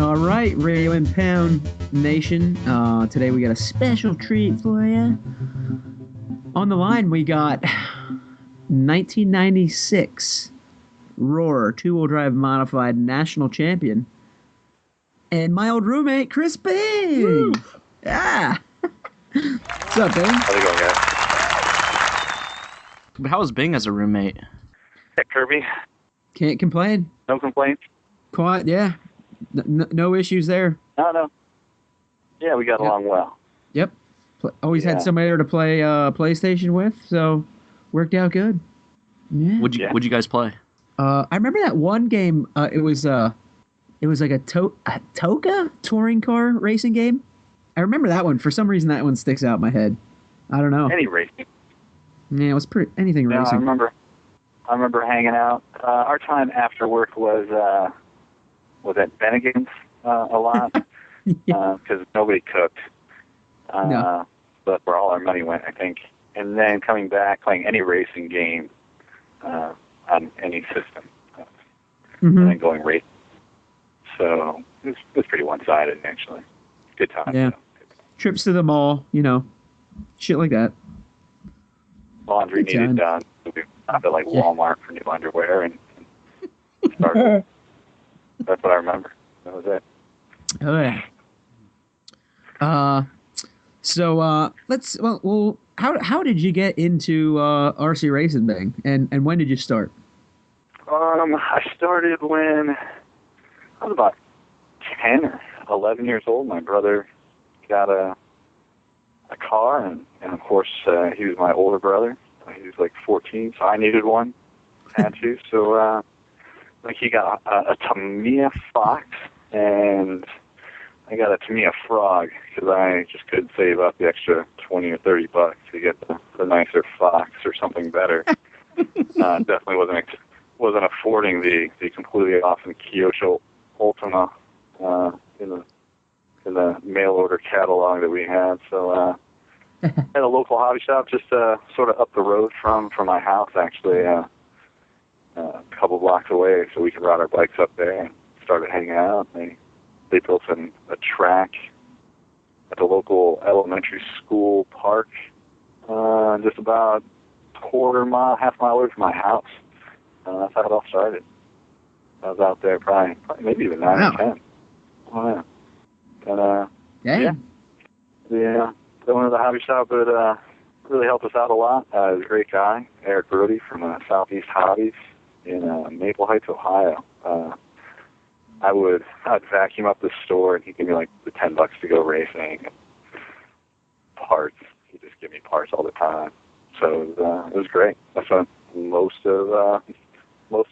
All right, Radio and Pound Nation. Today we got a special treat for you. On the line, we got 1996 Roar two-wheel drive modified national champion, and my old roommate Chris Bing. Woo! Yeah. What's up, Bing? How's it going, guys? How was Bing as a roommate? Yeah, Kirby. Can't complain. No complaints. Quiet, yeah. No issues there. No. Yeah, we got along well. Yep. Always had somebody there to play PlayStation with, so worked out good. Yeah. What'd you guys play? I remember that one game. It was like a Toka touring car racing game. I remember that one. For some reason, that one sticks out in my head. I don't know. Any racing. Yeah, it was anything racing. I remember hanging out. Our time after work was at Bennigan's a lot because nobody cooked. No. But where all our money went, I think. And then coming back, playing any racing game on any system, and then going racing. So it was pretty one-sided, actually. Good time. Yeah. Trips to the mall, shit like that. Laundry needed done. So we stopped at Walmart for new underwear and started. That's what I remember. That was it. Oh yeah. How did you get into RC racing, Bing? And when did you start? I started when I was about 10 or 11 years old. My brother got a car, and of course he was my older brother. He was like 14, so I needed one. Had to. So he got a Tamiya Fox, and I got a Tamiya Frog because I just couldn't save up the extra $20 or $30 to get the nicer Fox or something better. Definitely wasn't affording the completely awesome Kyosho Ultima in the mail order catalog that we had. So at a local hobby shop just sort of up the road from my house, actually, a couple blocks away, so we could ride our bikes up there and started hanging out. They built a track at the local elementary school park, just about half mile away from my house. That's how it all started. I was out there probably maybe even 9 or 10. Oh, yeah. And, yeah. The owner of the hobby shop would really help us out a lot. He was a great guy, Eric Brody from Southeast Hobbies in Maple Heights, Ohio. I'd vacuum up the store, and he'd give me the $10 to go racing. Parts. He'd just give me parts all the time. So it was great. I spent most of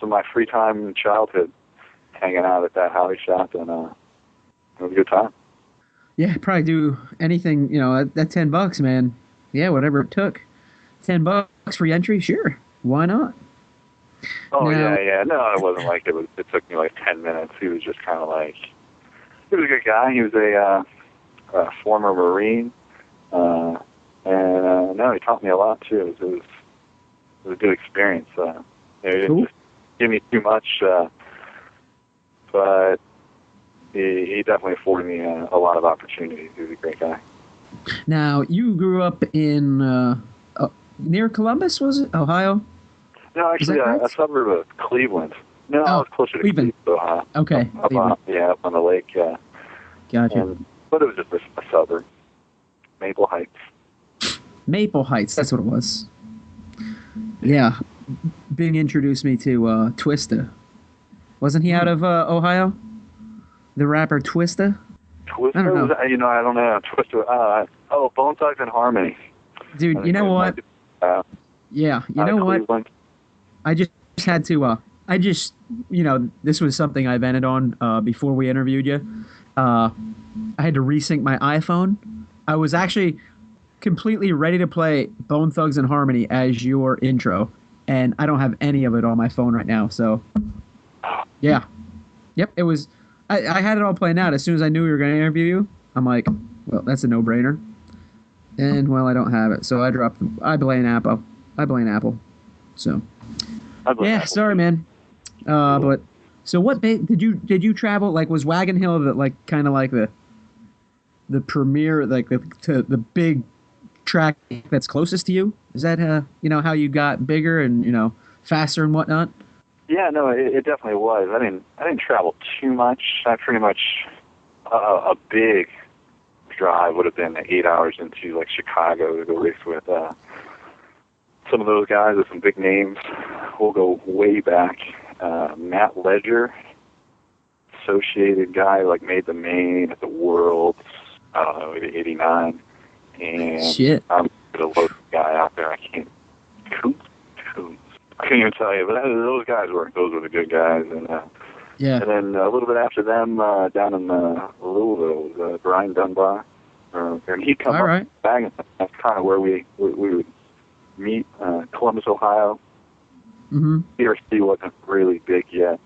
my free time in childhood hanging out at that hobby shop, and it was a good time. Yeah, probably do anything, that $10, man. Yeah, whatever it took. $10 free entry, sure. Why not? Oh, yeah. No, it wasn't like it took me 10 minutes. He was just kind of he was a good guy. He was a former Marine. And he taught me a lot, too. It was a good experience. He didn't just give me too much, but he definitely afforded me a lot of opportunities. He was a great guy. Now, you grew up in near Columbus, was it? Ohio? No, actually, a suburb of Cleveland. No, I was closer to Cleveland, Ohio. Okay. Up on the lake. Gotcha. But it was just a suburb. Maple Heights. Maple Heights, that's what it was. Yeah. Bing introduced me to Twista. Wasn't he out of Ohio? The rapper Twista? Twista? I don't know. I don't know. Twista. Bone Thugs and Harmony. Dude, you know what? Yeah, you know what? Cleveland. I just had to, this was something I vented on before we interviewed you. I had to resync my iPhone. I was actually completely ready to play Bone Thugs and Harmony as your intro, and I don't have any of it on my phone right now, so yeah. Yep, it was... I had it all planned out. As soon as I knew we were going to interview you, I'm like, well, that's a no-brainer. And, well, I don't have it, so I blame Apple. So, Apple. Sorry, man. But So what did you travel, like, was Wagon Hill the, like, kind of like the premier, like, the big track that's closest to you? Is that how you got bigger and faster and whatnot? Yeah, no, it definitely was. I didn't travel too much. I pretty much a big drive would have been 8 hours into like Chicago to go race with some of those guys with some big names. We'll go way back. Matt Ledger, associated guy, like made the main at the Worlds, I don't know, maybe 89. And Shit. I'm the local guy out there. I can't even tell you, but those guys were the good guys. And Yeah. and then a little bit after them, down in Louisville, was Brian Dunbar. And he'd come All up right. back, and that's kind of where we would meet. Columbus, Ohio. Mm-hmm. PRC wasn't really big yet.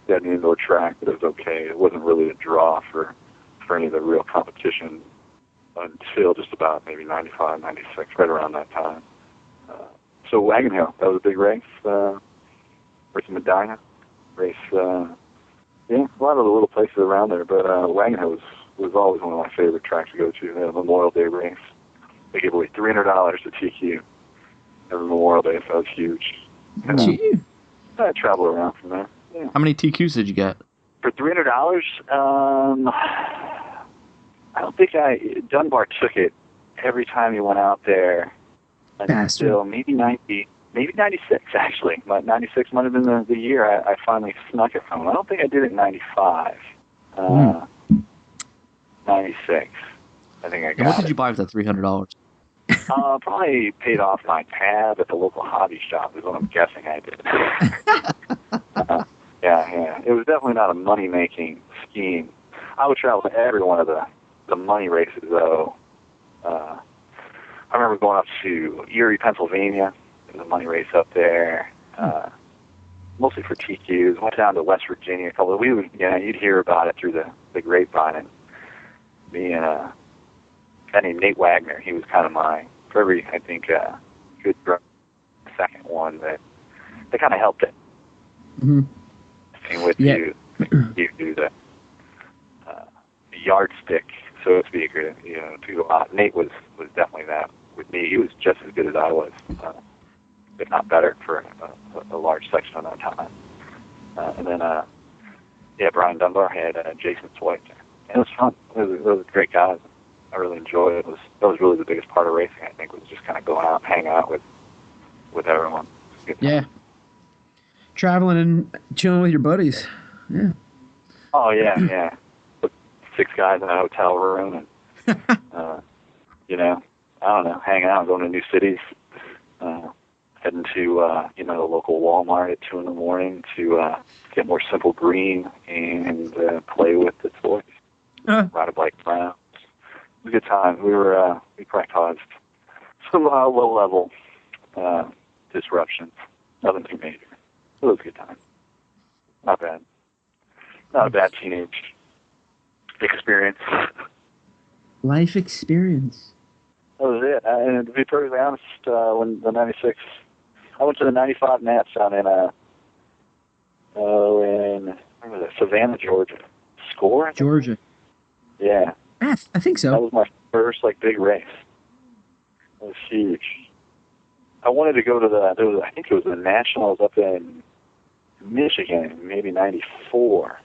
They had an indoor track, but it was okay. It wasn't really a draw for any of the real competition until just about maybe 95, 96, right around that time. So Wagon Hill, that was a big race. Race in Medina. Race, a lot of the little places around there, but Wagon Hill was always one of my favorite tracks to go to. They had a Memorial Day race. They gave away $300 to TQ every Memorial Day, so that was huge. And, Gee. I traveled around from there. Yeah. How many TQs did you get? For $300, I don't think Dunbar took it every time he went out there until maybe 96, actually. 96 might have been the year I finally snuck it from him. I don't think I did it in 95. 96. I think I got And what did it. you buy with that $300? Probably paid off my tab at the local hobby shop is what I'm guessing I did. Yeah. It was definitely not a money-making scheme. I would travel to every one of the money races, though. I remember going up to Erie, Pennsylvania. There was a money race up there, mostly for TQs. Went down to West Virginia a couple of weeks. You'd hear about it through the grapevine. And me and a guy named Nate Wagner, he was kind of for every, I think, good second one that kind of helped it. Mm-hmm. And with you do the yardstick, so to speak, to go out. Nate was definitely that with me. He was just as good as I was, if not better, for a large section of that time. And then, Brian Dunbar had Jason Swift. And it was fun. It was great guys. I really enjoyed it. That was really the biggest part of racing, I think, was just kind of going out and hanging out with everyone. Yeah. Traveling and chilling with your buddies. Yeah. Oh, yeah. With 6 guys in a hotel room and, I don't know, hanging out, going to new cities, heading to, the local Walmart at 2 in the morning to get more simple green and play with the toys. Ride a bike around. It was a good time. We probably caused some low-level disruptions. Nothing too major. It was a good time. Not bad. Not a bad teenage experience. Life experience. That was it. And to be perfectly honest, when the 96, I went to the 95 Nats down in where was it? Savannah, Georgia. Score? I think? Georgia. Yeah. I think so. That was my first big race. It was huge. I wanted to go to I think it was the Nationals up in Michigan, maybe 94,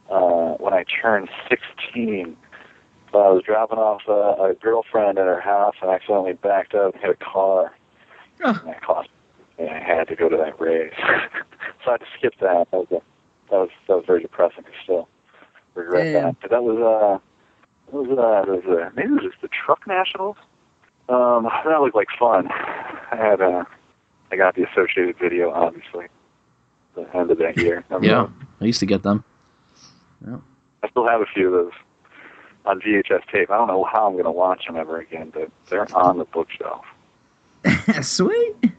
when I turned 16. So I was dropping off a girlfriend at her house and accidentally backed up and hit a car. Oh. And that cost me. And I had to go to that race. So I had to skip that. That was very depressing. I still regret that. But that was maybe it was just the Truck Nationals. That looked like fun. I got the associated video, obviously, at the end of that year. Yeah, I used to get them. Yeah. I still have a few of those on VHS tape. I don't know how I'm going to watch them ever again, but they're on the bookshelf. Sweet. You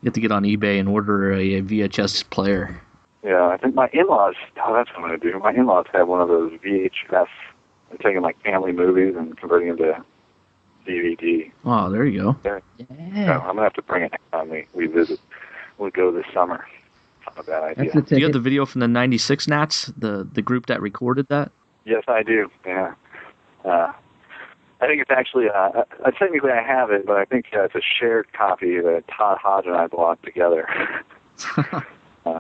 have to get on eBay and order a VHS player. Yeah, I think my in-laws, that's what I'm going to do. My in-laws have one of those VHS. They're taking family movies and converting them to DVD. Oh, there you go. Yeah. So I'm going to have to bring it next time we visit. We'll go this summer. not a bad idea. That's the Do you have ticket. the video from the '96 Nats, the group that recorded that? Yes, I do. Yeah. I think it's actually, technically I have it, but I think it's a shared copy that Todd Hodge and I bought together. So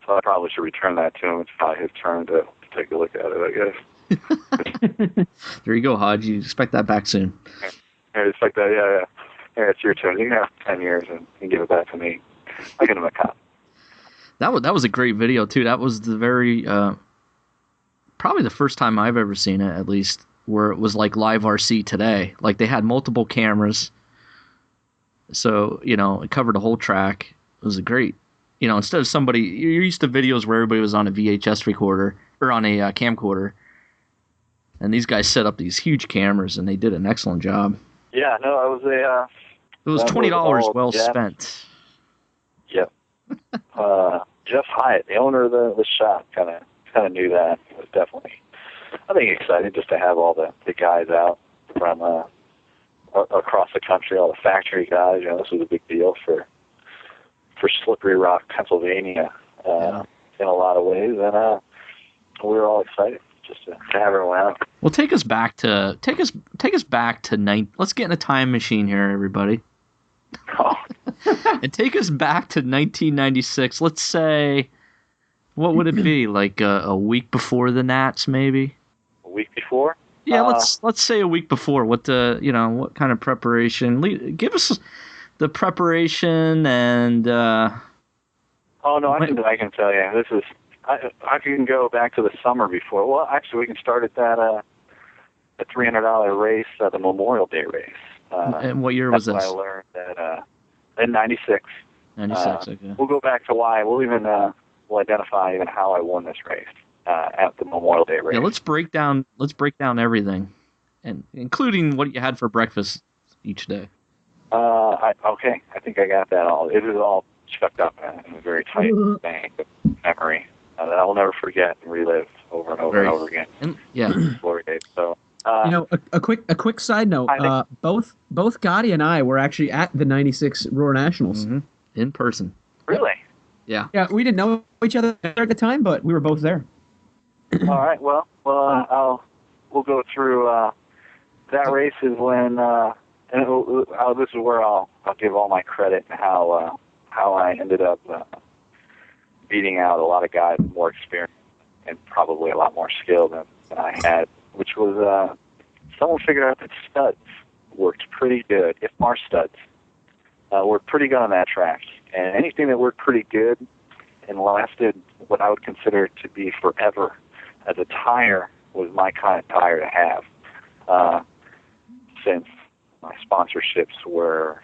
I probably should return that to him. It's probably his turn to take a look at it, I guess. There you go, Hodge. You expect that back soon. Yeah, it's like that, yeah. Yeah, it's your turn. You can have 10 years and give it back to me. I'll get him a copy. That was a great video too. That was the very probably the first time I've ever seen it, at least, where it was like live RC today. Like they had multiple cameras, so it covered the whole track. It was a great, instead of somebody, you're used to videos where everybody was on a VHS recorder or on a camcorder, and these guys set up these huge cameras and they did an excellent job. Yeah, no, It was $20 well spent. Yep. Jeff Hyatt, the owner of the shop, kind of knew that. It was definitely, I think, exciting just to have all the guys out from across the country, all the factory guys. This was a big deal for Slippery Rock, Pennsylvania, in a lot of ways, and we were all excited just to have everyone out. Well, take us back to let's get in a time machine here, everybody. Oh. And take us back to 1996. Let's say, what would it be? Like a week before the Nats, maybe? A week before? Yeah, let's say a week before. What kind of preparation? Give us the preparation and. Oh no, I can tell you. This is I can go back to the summer before. Well, actually, we can start at that the $300 race, the Memorial Day race. And what year was this? That's when I learned that in '96. 96. Okay. We'll go back to why. We'll even we'll identify even how I won this race at the Memorial Day race. Yeah, let's break down everything, and including what you had for breakfast each day. Okay, I think I got that all. It is all chucked up in a very tight bank of memory that I will never forget and relive over and over and over again. And, yeah, glory days. So. A quick side note. Both Gotti and I were actually at the '96 Roar Nationals in person. Really? Yeah. Yeah, we didn't know each other at the time, but we were both there. All right. Well, we'll go through. That race is when, this is where I'll give all my credit and how I ended up beating out a lot of guys with more experience and probably a lot more skill than I had. Which was, someone figured out that studs worked pretty good, if Mars studs worked pretty good on that track. And anything that worked pretty good and lasted what I would consider to be forever as a tire was my kind of tire to have, since my sponsorships were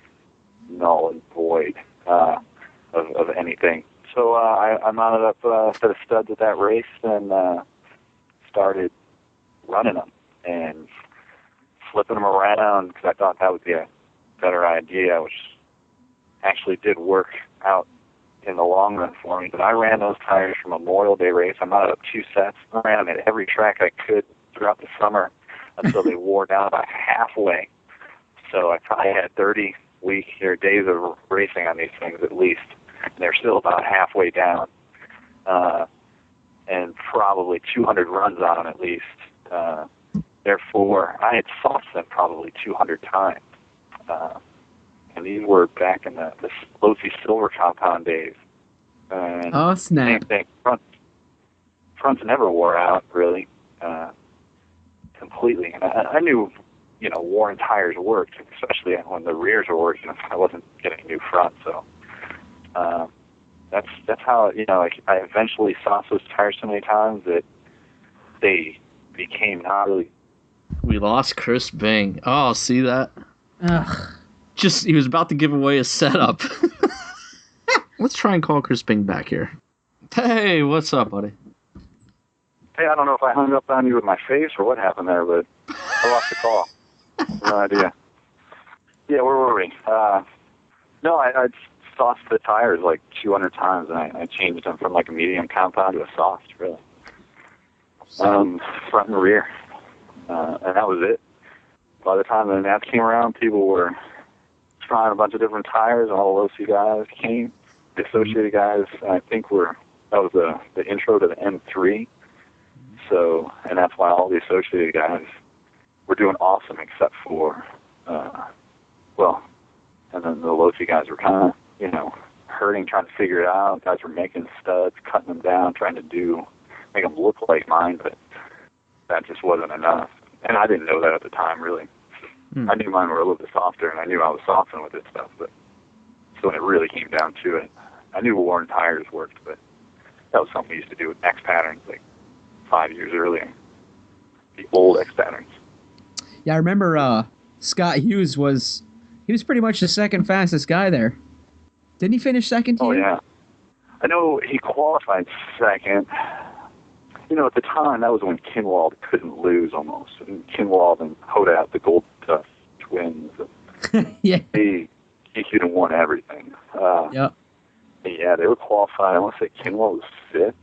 null and void of anything. So I mounted up a set of studs at that race and started running them and flipping them around because I thought that would be a better idea, which actually did work out in the long run for me. But I ran those tires for Memorial Day race. I mounted up 2 sets. I ran them at every track I could throughout the summer until they wore down about halfway. So I probably had 30 days of racing on these things at least. And they're still about halfway down. And probably 200 runs on them at least. Therefore, I had sauced them probably 200 times. And these were back in the Losi Silver Compound days. And oh, snap. Same thing. Fronts never wore out, really, completely. And I knew, worn tires worked, especially when the rears were working. I wasn't getting a new front, so that's how, I eventually sauced those tires so many times that they became not really. We lost Chris Bing. Oh, see that? Ugh. He was about to give away a setup. Let's try and call Chris Bing back here. Hey, what's up, buddy? Hey, I don't know if I hung up on you with my face or what happened there, but I lost the call. No idea. Yeah, where were we? No, I'd sauced the tires like 200 times, and I changed them from like a medium compound to a soft, really. Front and rear. And that was it. By the time the Nats came around, people were trying a bunch of different tires, and all the Losi guys came. The Associated guys, I think that was the intro to the M3. So, and that's why all the Associated guys were doing awesome, except for, and then the Losi guys were kind of, hurting, trying to figure it out. Guys were making studs, cutting them down, trying to make them look like mine, but that just wasn't enough. And I didn't know that at the time, really. I knew mine were a little bit softer, and I knew I was softening with this stuff, but so when it really came down to it, I knew worn tires worked, but that was something we used to do with X patterns like 5 years earlier. The old X patterns. Yeah, I remember Scott Hughes was pretty much the second fastest guy there. Didn't he finish second to you? Oh, yeah. I know he qualified second. At the time, that was when Kinwald couldn't lose almost. And Kinwald and Hodat, the Gold Dust twins, yeah. He could have won everything. Yep. Yeah, they were qualified. I want to say Kinwald was fifth.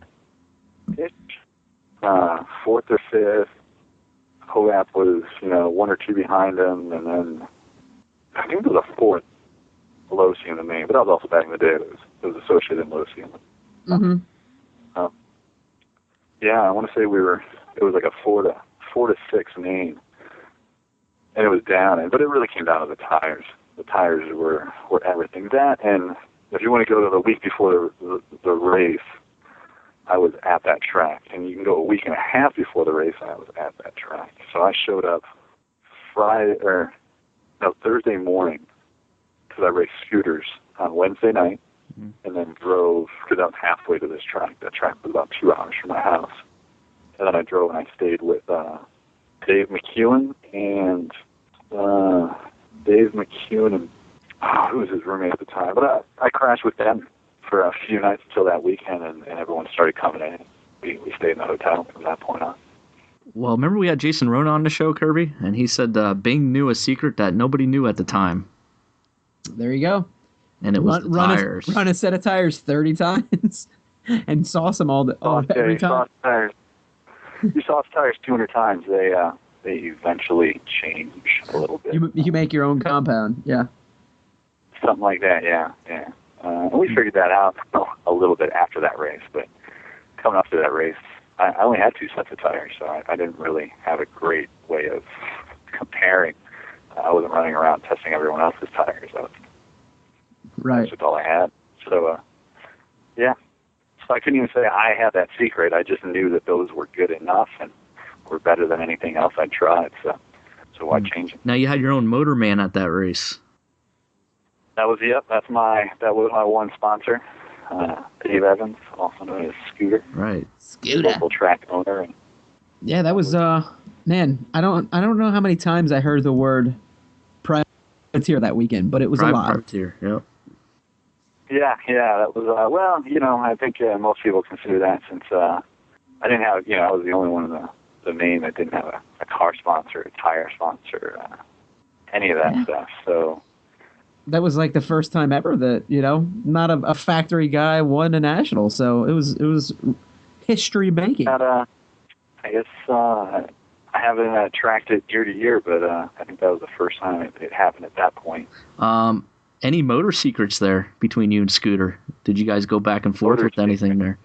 Fourth or fifth. Hodat was, one or two behind him, and then I think there was a fourth Losi in the main, but that was also back in the day. It was Associated and Losi. Mm-hmm. Yeah, I want to say it was like a 4 to 6 main, and it was down, but it really came down to the tires. The tires were everything. That, and if you want to go to the week before the race, I was at that track, and you can go a week and a half before the race, and I was at that track. So I showed up Thursday morning, because I raced scooters on Wednesday night, and then drove, because I was halfway to this track. That track was about 2 hours from my house. And then I drove and I stayed with Dave McEwen and who was his roommate at the time? But I crashed with them for a few nights until that weekend, and everyone started coming in. We stayed in the hotel from that point on. Well, remember we had Jason Rona on the show, Kirby? And he said Bing knew a secret that nobody knew at the time. There you go. And it was the tires. Run a set of tires 30 times and sauce them every time. You sauce tires 200 times. They eventually change a little bit. You make your own compound, yeah. Something like that, yeah. And we figured that out a little bit after that race, but coming up to that race, I only had 2 sets of tires, so I didn't really have a great way of comparing. I wasn't running around testing everyone else's tires. That's just all I had. So, yeah. So I couldn't even say I had that secret. I just knew that those were good enough and were better than anything else I'd tried. So why change it? Now you had your own motor man at that race. That was that was my one sponsor, Dave Evans, also known as Scooter. Right, Scooter, local track owner. Yeah, that was man. I don't know how many times I heard the word privateer that weekend, but it was a lot. Privateer, yep. Yeah, that was I think most people consider that, since I didn't have, I was the only one in the main that didn't have a car sponsor, a tire sponsor, any of that stuff. So that was like the first time ever that not a factory guy won a national. So it was history making. I guess I haven't tracked it year to year, but I think that was the first time it happened at that point. Any motor secrets there between you and Scooter? Did you guys go back and forth with anything there?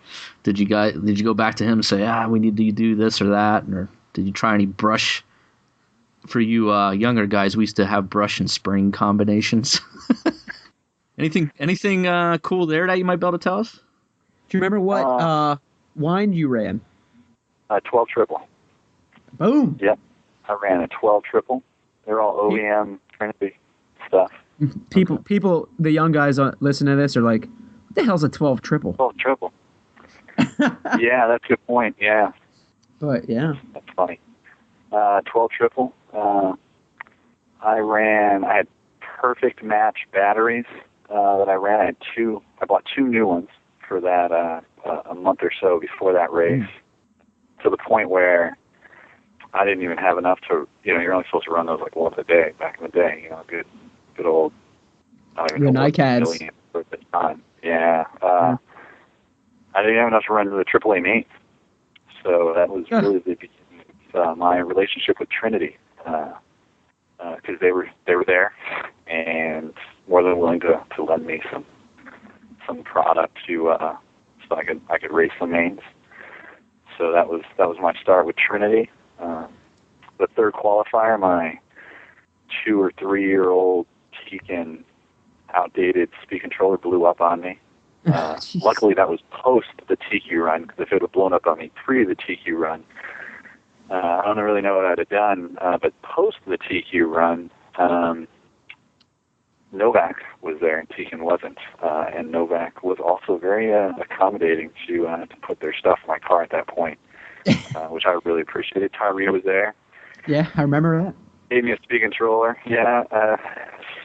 Did you go back to him and say, we need to do this or that? Or did you try any brush? For you younger guys, we used to have brush and spring combinations. Anything cool there that you might be able to tell us? Do you remember what wind you ran? 12 triple. Boom. Yep. I ran a 12 triple. They're all OEM Trinity stuff. People, the young guys listening to this are like, what the hell's a 12 triple? 12 triple. Yeah, that's a good point. Yeah. But, yeah. That's funny. 12 triple. I had perfect match batteries that I ran. I bought 2 new ones for that a month or so before that race, to the point where I didn't even have enough to, you're only supposed to run those like once a day back in the day, good old, I don't even know what NiCads. at the time. Yeah. I didn't have enough to run to the AAA main. So that was really the beginning of my relationship with Trinity, because they were there and more than willing to lend me some product to so I could race the mains. So that was my start with Trinity. The third qualifier, my 2 or 3 year old Tekin outdated speed controller blew up on me. Luckily, that was post the TQ run, because if it would have blown up on me pre the TQ run, I don't really know what I'd have done. But post the TQ run, Novak was there and Tekin wasn't. And Novak was also very accommodating to put their stuff in my car at that point, which I really appreciated. Tyree was there. Yeah, I remember that. Gave me a speed controller. Yeah,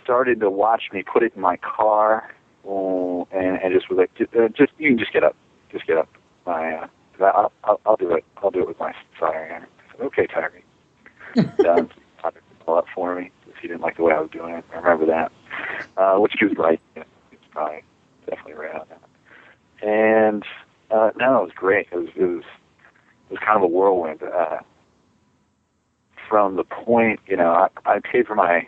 started to watch me put it in my car, and just was like, just you can just get up, just get up. I'll do it. I'll do it with my siren. Okay, Tyree. Done. All up for me. He didn't like the way I was doing it. I remember that, which he was right. He was probably definitely right on that. And no, it was great. It was kind of a whirlwind. From the point, I paid for my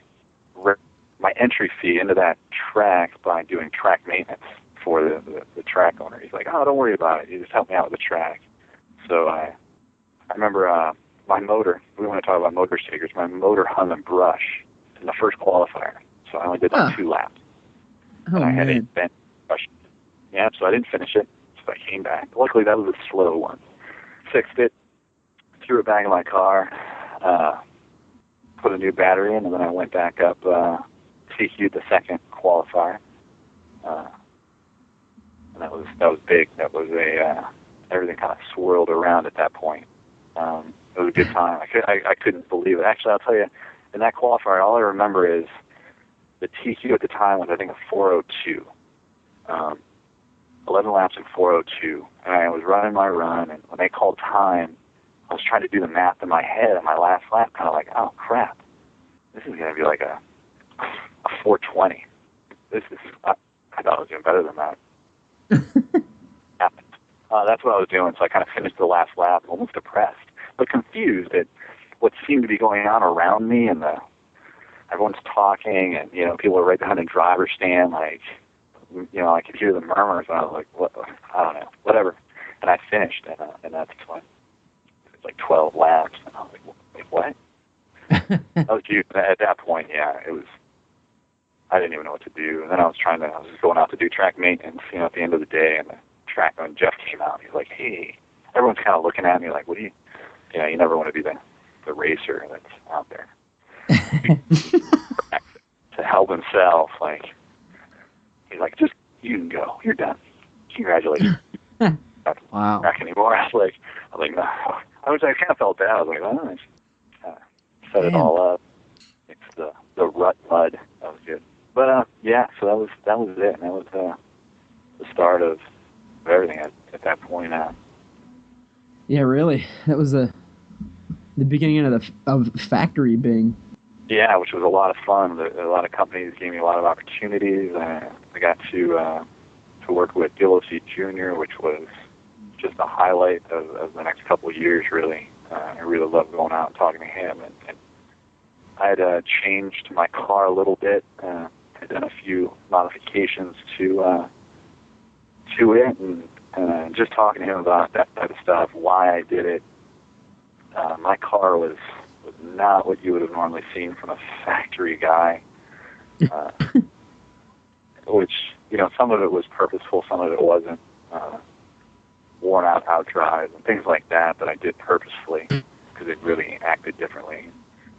entry fee into that track by doing track maintenance for the track owner. He's like, oh, don't worry about it. You just help me out with the track. So I remember my motor, we want to talk about motor stickers, my motor hung a brush in the first qualifier. So I only did like 2 laps. Oh, and I had a man. bent brush. Yeah, so I didn't finish it. So I came back. Luckily, that was a slow one. Fixed it, threw it back in my car, put a new battery in, and then I went back up, TQ'd the second qualifier. And that was big. That was everything kind of swirled around at that point. It was a good time. I couldn't believe it. Actually, I'll tell you, in that qualifier, all I remember is the TQ at the time was, I think, a 4:02. 11 laps in 4:02. And I was running my run, and when they called time, I was trying to do the math in my head on my last lap, kind of like, oh, crap. This is going to be like a 4:20. I thought I was doing better than that. That's what I was doing, so I kind of finished the last lap, almost depressed, but confused at what seemed to be going on around me, and everyone's talking, and people are right behind the driver's stand, like, I could hear the murmurs, and I was like, what? I don't know, whatever. And I finished, and that's when it was like 12 laps, and I was like, wait, what? That was cute. At that point, yeah, it was. I didn't even know what to do, and then I was just going out to do track maintenance, at the end of the day, and the track when Jeff came out, he's like, hey, everyone's kind of looking at me like, what do you, you never want to be the racer that's out there to help himself, like, he's like, just, you can go, you're done, congratulations. Wow. Track anymore. I was like, no. I kind of felt bad. I was like, oh, I set it all up. It's the rut mud. That was good. But yeah, so that was it. And that was the start of everything at that point. Yeah, really. That was the beginning of factory Bing. Yeah, which was a lot of fun. A lot of companies gave me a lot of opportunities. I got to work with Gillespie Jr., which was just a highlight of the next couple of years, really. I really loved going out and talking to him. And I had changed my car a little bit. I'd done a few modifications to it, and just talking to him about that type of stuff, why I did it. My car was not what you would have normally seen from a factory guy, which, some of it was purposeful, some of it wasn't. Worn out drives and things like that I did purposefully because it really acted differently.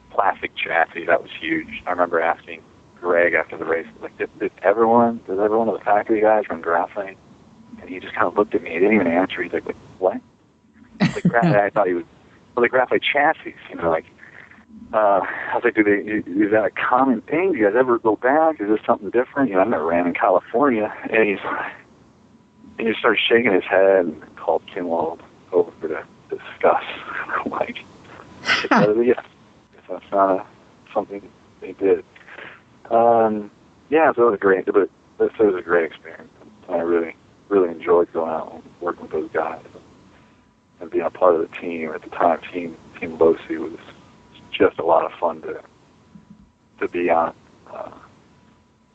Plastic chassis, that was huge. I remember asking Greg after the race, like, does every one of the factory guys run graphite? And he just kind of looked at me. He didn't even answer. He's like, what? Like, graphite, I thought he was, well, the graphite chassis, like, I was like, is that a common thing? Do you guys ever go back? Is this something different? I never ran in California. And he just started shaking his head and called Kinwald over to discuss. I'm like, yeah, that's not something they did. Yeah, so it was great. But it was a great experience. I really, really enjoyed going out and working with those guys and being a part of the team. At the time, Team Losi was just a lot of fun to be on.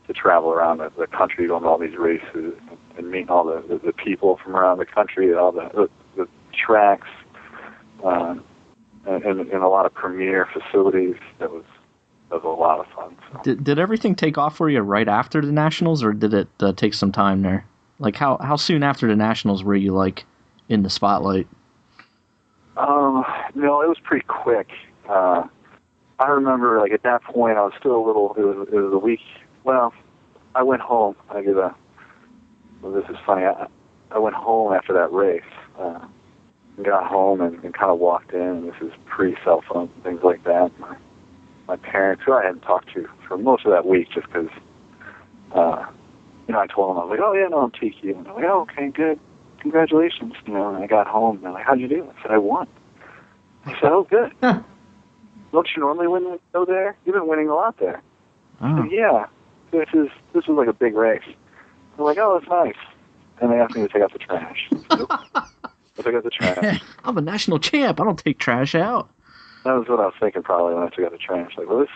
to travel around the country, going to all these races and meeting all the people from around the country, all the tracks, and a lot of premier facilities. That was a lot of fun. So. Did everything take off for you right after the Nationals, or did it take some time there? Like how soon after the Nationals were you like in the spotlight? No, it was pretty quick. I remember, like, at that point, I was still a little. It was a week. Well, I went home. This is funny. I went home after that race. Got home and kind of walked in. And this is pre-cell phone, things like that. My parents, who I hadn't talked to for most of that week, just because, I told them, I was like, oh yeah, no, I'm Tiki. And they're like, oh, okay, good, congratulations. And I got home. And they're like, how'd you do? I said, I won. I said, oh, good. Don't you normally win when you go there? You've been winning a lot there. Oh. Said, yeah, this was like a big race. They're like, oh, that's nice. And they asked me to take out the trash. I took out the trash. I'm a national champ. I don't take trash out. That was what I was thinking probably when I took out the trash. Like, well, this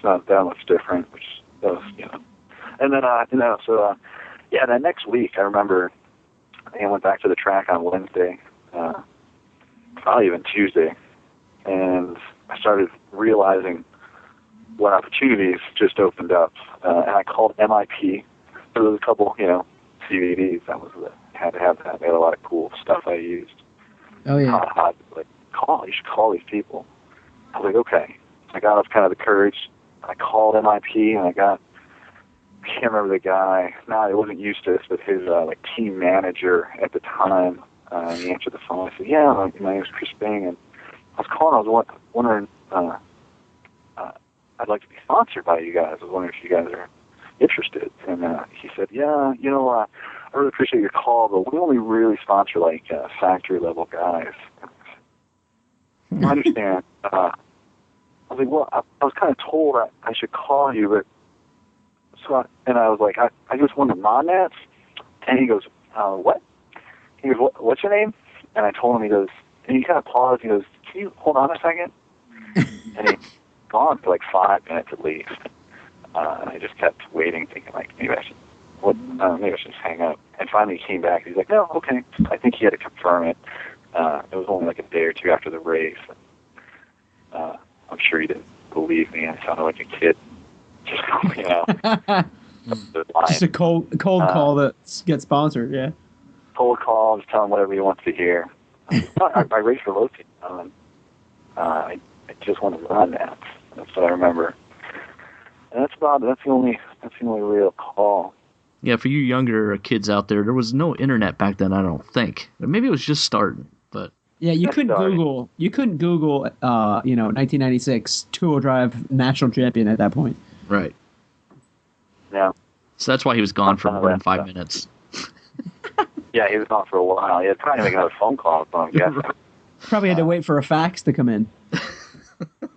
not that much different, which that was, And then, that next week, I remember I went back to the track on Wednesday, probably even Tuesday, and I started realizing what opportunities just opened up. And I called MIP. There was a couple, CVDs. That was I had to have that. They had a lot of cool stuff I used. Oh yeah. You should call these people. I was like, okay. I got up kind of the courage. I called MIP, and I can't remember the guy. No, it wasn't Eustace, but his team manager at the time. He answered the phone. I said, yeah, my name is Chris Bing, and I was calling. I was wondering, I'd like to be sponsored by you guys. I was wondering if you guys are interested. And he said, yeah, I really appreciate your call, but we only really sponsor factory level guys. I understand. I was like, well, I was kind of told I should call you, but and I was like, I just want the non-nats. And he goes, what? He goes, what's your name? And I told him, he goes, and he kind of paused. He goes, can you hold on a second? And he's gone for 5 minutes at least. And I just kept waiting, thinking maybe I should just hang up. And finally he came back. He's like, no, okay. I think he had to confirm it. It was only a day or two after the race. I'm sure he didn't believe me. I sounded like a kid. Just, Just a cold call that gets sponsored, yeah. Cold call, just tell him whatever he wants to hear. I raced for Loki. I just wanted to run that. That's what I remember. And that's the only real call. Yeah, for you younger kids out there was no internet back then, I don't think. Maybe it was just starting, but yeah, you couldn't Google 1996 two-wheel drive national champion at that point. Right. Yeah. So that's why he was gone for more than 5 minutes. Yeah, he was gone for a while. He had probably make another phone call, I'm guessing. Probably had to wait for a fax to come in.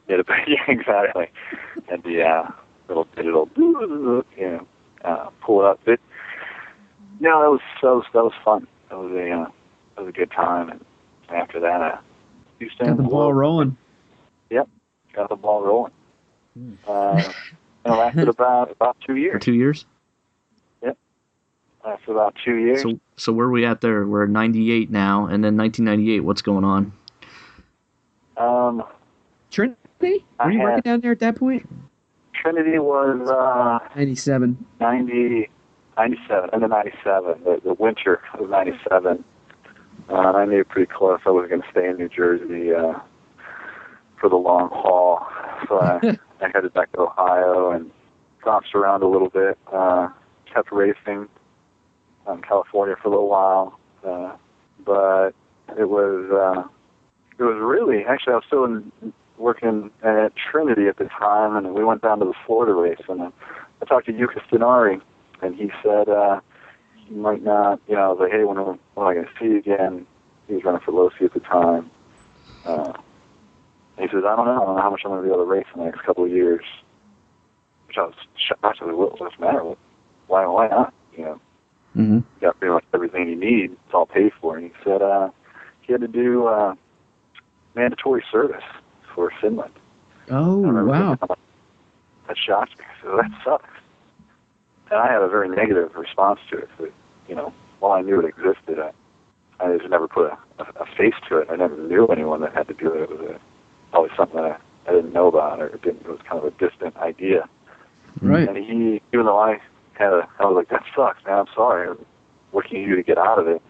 Yeah, exactly. And the little digital, pull it up. But no, that was fun. That was a good time. And after that, Houston got the ball rolling. Yep, got the ball rolling. And it lasted about 2 years. For 2 years? Yep. Lasted about 2 years. So where are we at there? We're 98 now, and then 1998, what's going on? Trinity? Were you working down there at that point? Trinity was 97. 97, and then 97, the winter of 97. I made it pretty close. I was going to stay in New Jersey for the long haul. So I headed back to Ohio and bounced around a little bit. Kept racing in California for a little while, but it was really, actually I was still working at Trinity at the time, and we went down to the Florida race, and I talked to Yuka Stenari, and he said he might not, I was like, hey, when am I going to see you again? He was running for Losi at the time. He says, I don't know how much I'm going to be able to race in the next couple of years. Which I was shocked. I said, what's the matter? Why not? Mm-hmm. You got pretty much everything you need. It's all paid for. And he said he had to do mandatory service for Finland. Oh, wow. That shocked me. So that sucks. And I had a very negative response to it. But, while I knew it existed, I just never put a face to it. I never knew anyone that had to do it. It was always something that I didn't know about, or it was kind of a distant idea. Right. And he, even though I was like, that sucks, man, I'm sorry. What can you do to get out of it?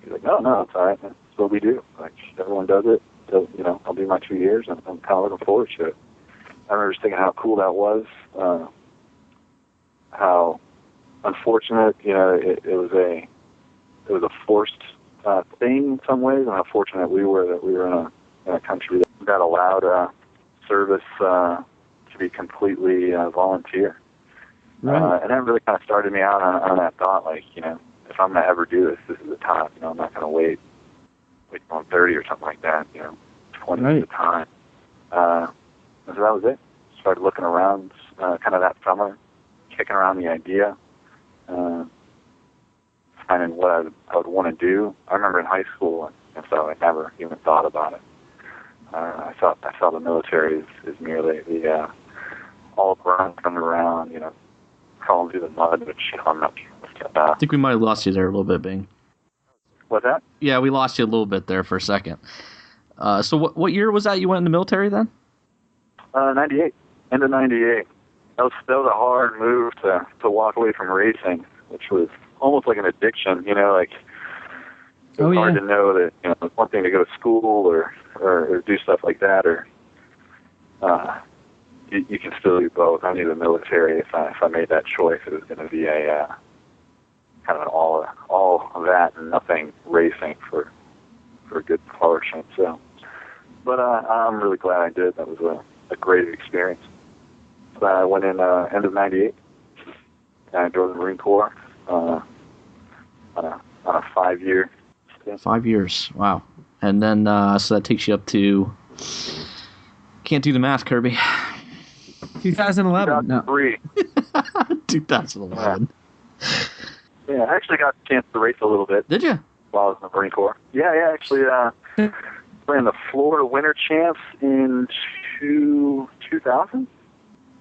He's like, no, it's all right. That's what we do. Like, everyone does it. So, I'll do my 2 years, and I'm kind of looking forward to it. I remember just thinking how cool that was, how unfortunate, it was a forced thing in some ways, and how fortunate we were that we were in a country that allowed service to be completely volunteer. Right. And that really kind of started me out on that thought, like, if I'm going to ever do this, this is the time. I'm not going to wait till I'm 30 or something like that, 20 Right. is the time. And so that was it. Started looking around kind of that summer, kicking around the idea, finding what I would want to do. I remember in high school, and so I never even thought about it. I saw the military as merely the all grown coming around, crawling through the mud, which I'm not sure about. I think we might have lost you there a little bit, Bing. What's that? Yeah, we lost you a little bit there for a second. So what year was that you went in the military then? 98. End of 98. That was a hard move to walk away from racing, which was almost like an addiction, like it was hard to know that, it's one thing to go to school or do stuff like that, or you can still do both. I knew the military, if I made that choice, it was going to be a kind of an all of that and nothing racing for a good portion. So, but I'm really glad I did. That was a great experience. So I went in end of 98. I joined the Marine Corps on a 5-year stint. 5 years. Wow. And then so that takes you up to, can't do the math, Kirby. 2011. 2003. 2011. Yeah, I actually got a chance to race a little bit. Did you? While I was in the Marine Corps. Yeah, actually ran the Florida Winter Champs in 2000.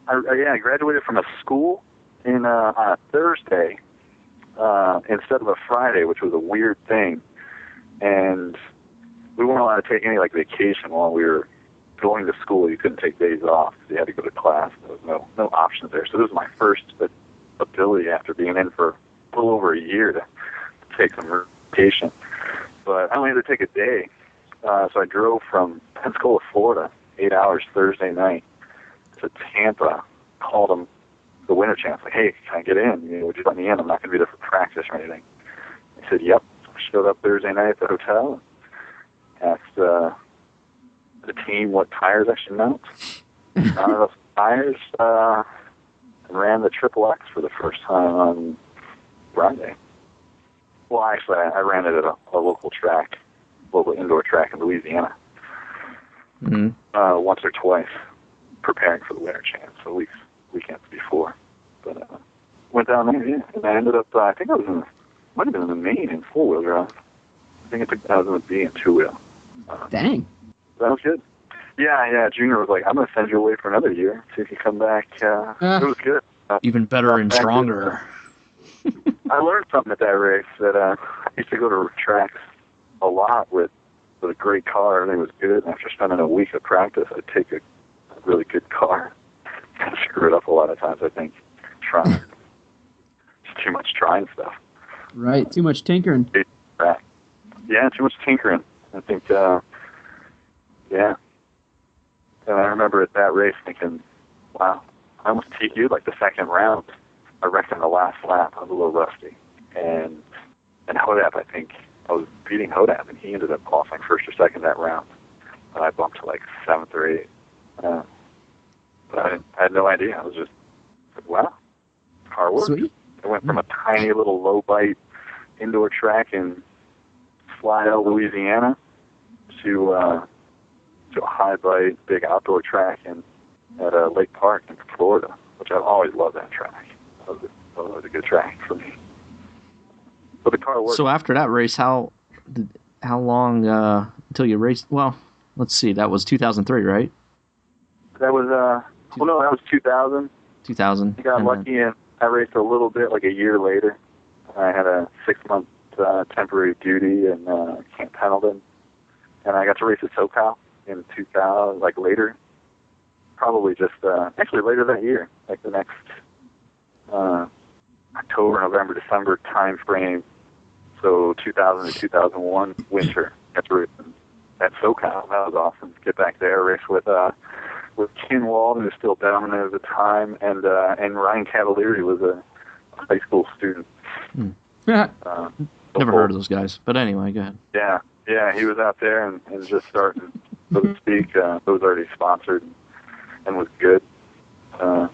I graduated from a school on a Thursday instead of a Friday, which was a weird thing. And we weren't allowed to take any vacation while we were going to school. You couldn't take days off. You had to go to class. There was no options there. So this was my first ability after being in for a little over a year to take some vacation. But I only had to take a day. So I drove from Pensacola, Florida, 8 hours Thursday night to Tampa, called them the Winter Champs, like, hey, can I get in? Would you let me in? I'm not going to be there for practice or anything. He said, yep. I showed up Thursday night at the hotel, asked the team what tires I should mount. Mounted those tires, and ran the Triple X for the first time on Friday. Well, actually, I ran it at a local indoor track in Louisiana. Mm-hmm. Once or twice, preparing for the Winter Champs, so weekends before. But went down there, yeah, and I ended up, I think I might have been in the main in 4-wheel drive. I was in the B in 2-wheel. Dang. That was good. Yeah, Junior was like, I'm going to send you away for another year, see if you come back. It was good. Even better and stronger. I learned something at that race that I used to go to tracks a lot with a great car. Everything was good. And after spending a week of practice, I'd take a really good car and screw it up a lot of times, I think, trying. Just too much trying stuff. Right, too much tinkering. Yeah, too much tinkering. I think, yeah. And I remember at that race thinking, wow, I almost TQ'd the second round. I wrecked on the last lap. I was a little rusty. And Hodap, I think, I was beating Hodap, and he ended up qualifying first or second that round. And I bumped to 7th or 8th. But I had no idea. I was just, wow, hard work. Sweet. I went from a tiny little low-bite indoor track in Slidell, Louisiana, to a high-bite, big outdoor track at Lake Park in Florida, which I've always loved that track. That was a good track for me. But the car worked. So after that race, how long until you raced? Well, let's see. That was 2003, right? That was that was 2000. 2000. I got lucky, and I raced a little bit, like a year later. I had a 6-month temporary duty in Camp Pendleton, and I got to race at SoCal in 2000, like later, probably just actually later that year, like the next October, November, December time frame. So 2000 to 2001 winter, got to race at SoCal. That was awesome. Get back there, race with Ken Walden, who was still dominant at the time, and Ryan Cavalieri was a high school student. Never heard of those guys, but anyway, go ahead. Yeah, he was out there and just starting, so to speak. It was already sponsored and was good. And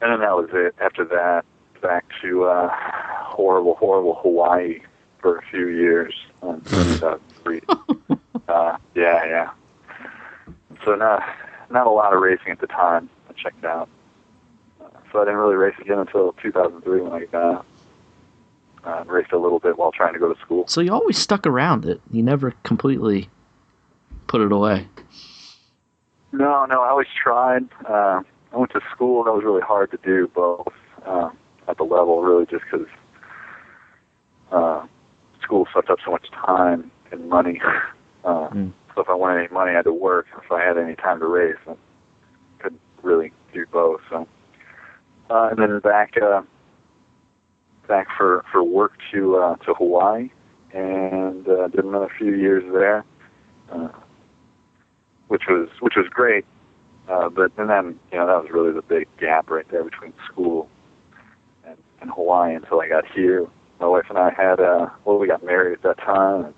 then that was it. After that, back to horrible Hawaii for a few years. 2003. Yeah. So not a lot of racing at the time. I checked out. So I didn't really race again until 2003 when I raced a little bit while trying to go to school. So you always stuck around it. You never completely put it away. No, I always tried. I went to school. That was really hard to do both at the level, really, just because school sucked up so much time and money. So if I wanted any money, I had to work. If I had any time to race, I couldn't really do both. So, and then back for work to Hawaii, and did another few years there, which was great. But and then that was really the big gap right there between school and Hawaii until I got here. My wife and I had we got married at that time, and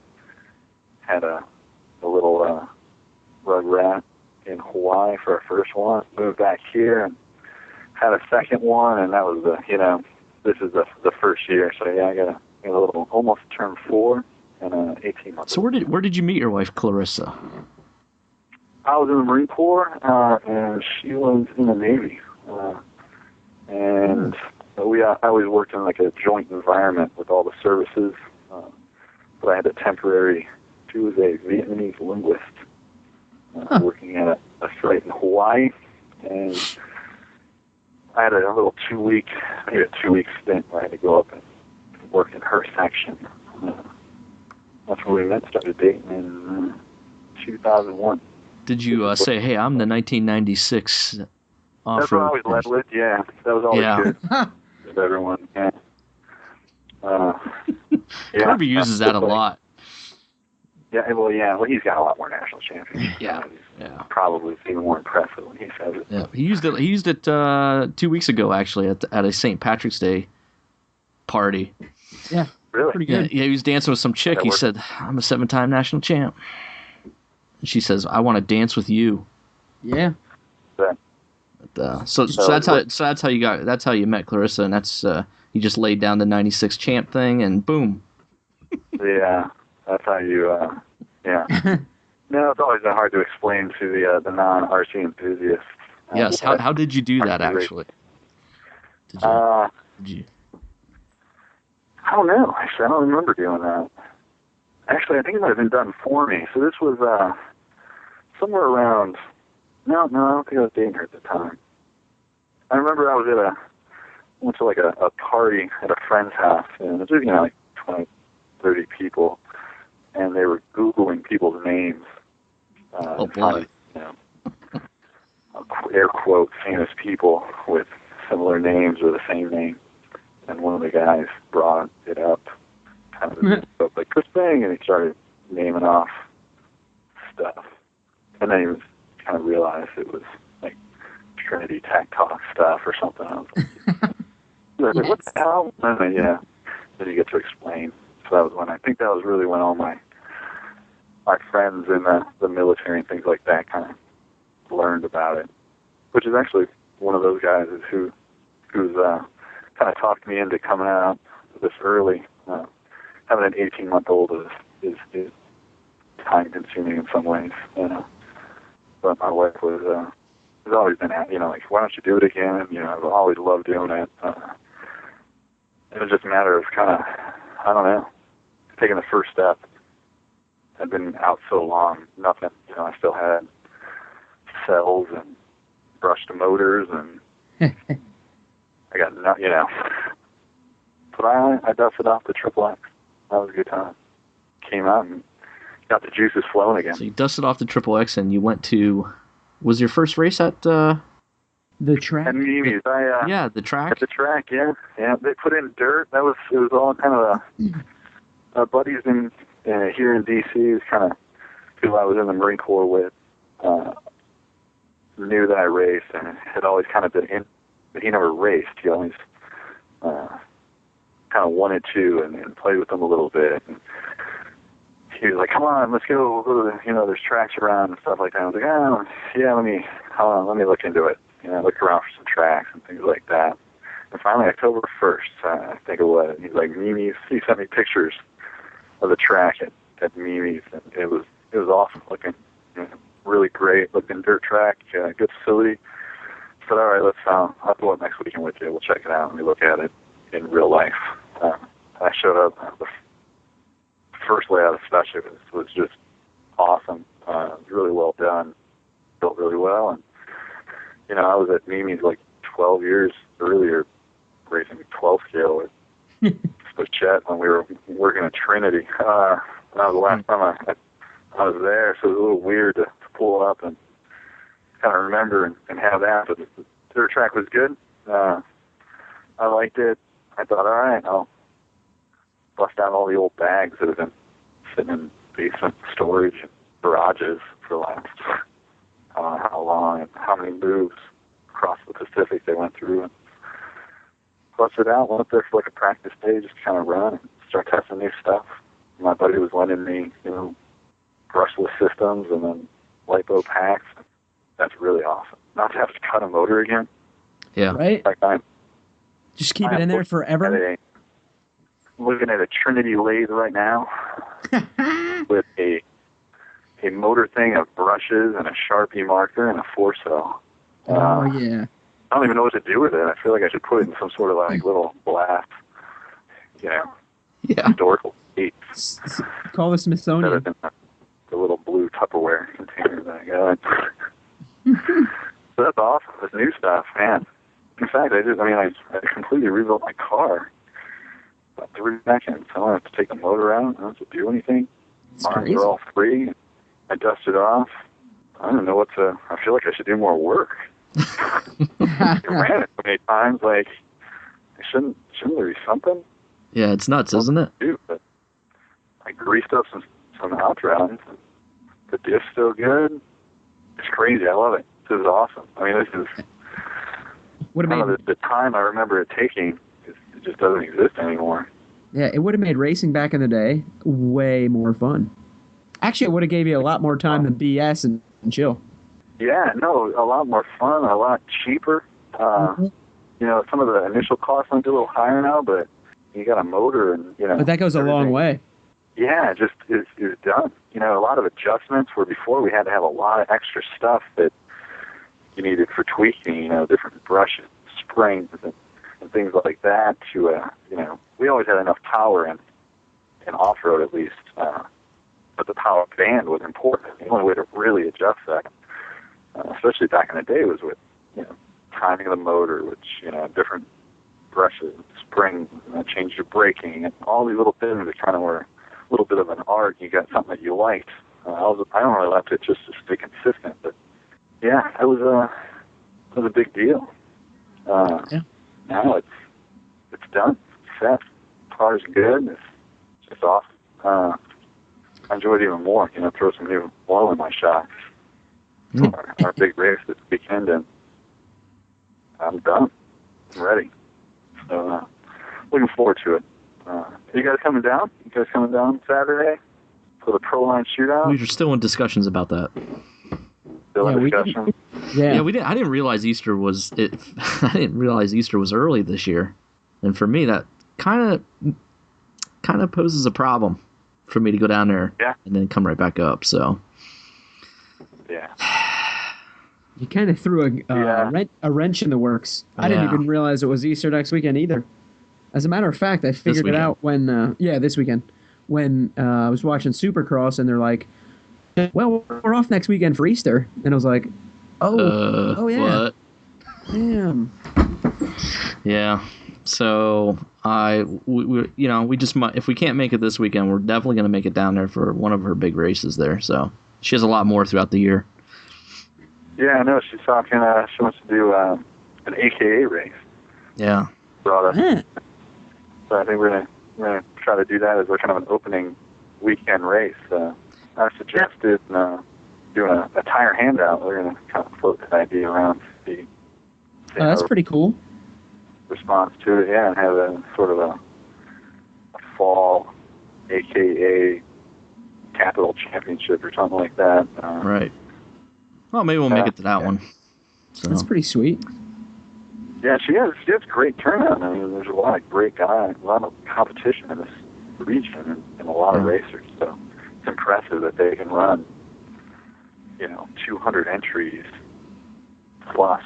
had a little rug rat in Hawaii for our first one. Moved back here and had a second one, and that was this is the first year. So yeah, I got a little almost turned 4 and 18 months. So where did you meet your wife, Clarissa? I was in the Marine Corps, and she was in the Navy, and I always worked in like a joint environment with all the services. But I had a temporary. She was a Vietnamese linguist working at a site in Hawaii, and I had a little 2-week stint where I had to go up and work in her section. That's where we met, started dating in 2001. Did you say, "Hey, I'm the 1996 off-road"? That's what I always led with. Yeah, that was always good with everyone. Yeah. Kirby uses that a lot. Yeah, well, he's got a lot more national champions. Yeah. Probably it's even more impressive when he says it. Yeah, he used it 2 weeks ago, actually, at a St. Patrick's Day party. Yeah, really? Pretty good. Yeah, he was dancing with some chick. He said, "I'm a 7-time national champ." And she says, "I want to dance with you." Yeah. So that's how you met Clarissa, and that's you just laid down the 96 champ thing, and boom. Yeah, that's how you. Yeah. No, it's always been hard to explain to the non-RC enthusiasts. Yes. How did you do that, actually? Did you? I don't know. Actually, I don't remember doing that. Actually, I think it might have been done for me. So this was somewhere around. No, I don't think I was dating her at the time. I remember I was went to like a party at a friend's house, and it was like 20, 30 people, and they were Googling people's names. Oh boy! Air quote famous people with similar names or the same name, and one of the guys brought it up, kind of like Chris Bang, and he started naming off stuff, and then he was kind of realized it was like Trinity Tech Talk stuff or something. I was like, what the hell? And then, then you get to explain. So that was that was really when all my friends in the military and things like that kind of learned about it, which is actually one of those guys who's kind of talked me into coming out this early. Having an 18-month-old is time consuming in some ways, but my wife has always been like, why don't you do it again? I've always loved doing it. It was just a matter of kind of, I don't know, taking the first step. I'd been out so long, nothing, I still had cells and brushed motors, and I got no, you know. But I dusted off the Triple X. That was a good time. Came out and got the juices flowing again. So you dusted off the Triple X and you went to. Was your first race at? The track. At Mimi's, yeah, the track. At the track, yeah. They put in dirt. It was all kind of our buddies in here in DC. It was kind of people I was in the Marine Corps with. Knew that I raced and had always kind of been in, but he never raced. He always kind of wanted to and played with them a little bit. And he was like, "Come on, let's go. We'll go to the, there's tracks around and stuff like that." I was like, "Oh, yeah, let me look into it." Look around for some tracks and things like that. And finally, October 1st, I think it was. He's like, "Mimi's." He sent me pictures of the track at Mimi's, and it was awesome looking. Really great looking dirt track, good facility. I said, all right, I'll go up next weekend with you. We'll check it out and we look at it in real life. I showed up. The first layout especially was just awesome. It was really well done, built really well. And, I was at Mimi's like 12 years earlier, racing 12 scale with Chet when we were working at Trinity. That was the last time I was there, so it was a little weird to pull up and kind of remember and have that. But the dirt track was good. I liked it. I thought, all right, I'll bust out all the old bags that have been sitting in basement storage and garages for the last how long and how many moves across the Pacific they went through. And busted out, went up there for like a practice day, just kind of run and start testing new stuff. My buddy was lending me, brushless systems and then lipo packs. That's really awesome. Not to have to cut a motor again. Yeah. Right? Like just keep it in there forever. I'm looking at a Trinity lathe right now with a motor thing of brushes and a Sharpie marker and a 4-cell. Oh, yeah. I don't even know what to do with it. I feel like I should put it in some sort of like little glass, historical piece. Call the Smithsonian. The little blue Tupperware container that I got. So that's awesome. This new stuff, man. In fact, I completely rebuilt my car about 3 seconds. I don't have to take the motor out. I don't have to do anything. Arms are all free. I dusted off. I don't know I feel like I should do more work. I ran it so many times. Like, shouldn't there be something? Yeah, it's nuts, isn't it? But I greased up some outrides. The diff's still good. It's crazy. I love it. This is awesome. This is the time I remember it taking. It just doesn't exist anymore. Yeah, it would have made racing back in the day way more fun. Actually, it would have gave you a lot more time than BS and chill. Yeah, no, a lot more fun, a lot cheaper. Some of the initial costs might be a little higher now, but you got a motor and, But that goes everything. A long way. Yeah, just is done. A lot of adjustments where before we had to have a lot of extra stuff that you needed for tweaking, different brushes, springs, and things like that to, we always had enough power in off-road at least, but the power band was important. The only way to really adjust that, especially back in the day, was with, timing of the motor, which, different brushes, springs, and change your braking, and all these little things that kind of were a little bit of an art. You got something that you liked. I don't really left it just to stay consistent, but yeah, it was a big deal. Now it's done, it's set. The car's good. It's just awesome. I enjoyed it even more. Throw some new oil in my shocks. Our big race this weekend, and I'm done. I'm ready. So looking forward to it. You guys coming down? You guys coming down Saturday for the Pro Line shootout? We were still in discussions about that. Still in discussion? Yeah, we didn't. I didn't realize Easter was it. I didn't realize Easter was early this year, and for me that kind of poses a problem for me to go down there and then come right back up. So yeah. You kind of threw a wrench in the works. I didn't even realize it was Easter next weekend either. As a matter of fact, I figured it out when, this weekend, when I was watching Supercross, and they're like, well, we're off next weekend for Easter. And I was like, oh yeah. What? Damn. Yeah. So we just might, if we can't make it this weekend, we're definitely going to make it down there for one of her big races there. So she has a lot more throughout the year. Yeah, I know. She's talking. She wants to do an AKA race. Yeah. Brought us. So I think we're gonna try to do that as kind of an opening weekend race. I suggested doing a tire handout. We're gonna kind of float that idea around. See that's pretty cool. Response to it, yeah, and have a sort of a fall AKA capital championship or something like that. Right. Well, maybe we'll make it to that one. So. That's pretty sweet. Yeah, she has great turnout. I mean, there's a lot of great guys, a lot of competition in this region, and a lot of racers. So it's impressive that they can run, 200 entries plus